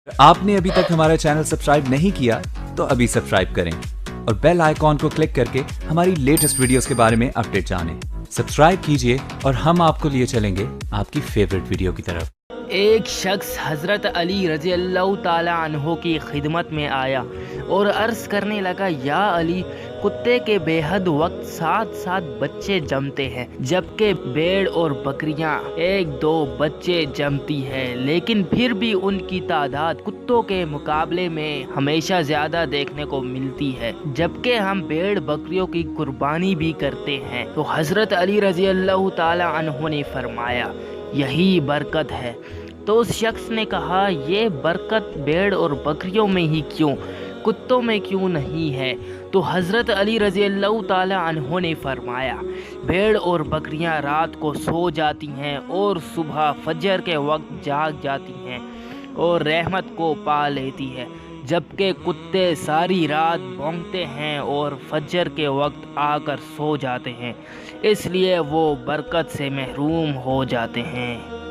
आपने अभी तक हमारा चैनल सब्सक्राइब नहीं किया तो अभी सब्सक्राइब करें और बेल आइकॉन को क्लिक करके हमारी लेटेस्ट वीडियोस के बारे में अपडेट जानें। सब्सक्राइब कीजिए और हम आपको लिए चलेंगे आपकी फेवरेट वीडियो की तरफ। एक शख्स हज़रत अली रज़ी अल्लाह ताला अन्हो की खिदमत में आया और अर्ज़ करने लगा, या अली, कुत्ते के बेहद वक्त 7-7 बच्चे जमते हैं, जबकि भेड़ और बकरियां 1-2 बच्चे जमती हैं, लेकिन फिर भी उनकी तादाद कुत्तों के मुकाबले में हमेशा ज़्यादा देखने को मिलती है, जबकि हम भेड़ बकरियों की कुर्बानी भी करते हैं। तो हज़रत अली रज़ी अल्लाह ताला अन्हो ने फरमाया, यही बरकत है। तो उस शख्स ने कहा, ये बरकत भेड़ और बकरियों में ही क्यों, कुत्तों में क्यों नहीं है? तो हज़रत अली रज़ी अल्लाह ताला अन्हो ने फरमाया, भेड़ और बकरियां रात को सो जाती हैं और सुबह फजर के वक्त जाग जाती हैं और रहमत को पा लेती है, जबकि कुत्ते सारी रात भौंकते हैं और फजर के वक्त आकर सो जाते हैं, इसलिए वो बरकत से महरूम हो जाते हैं।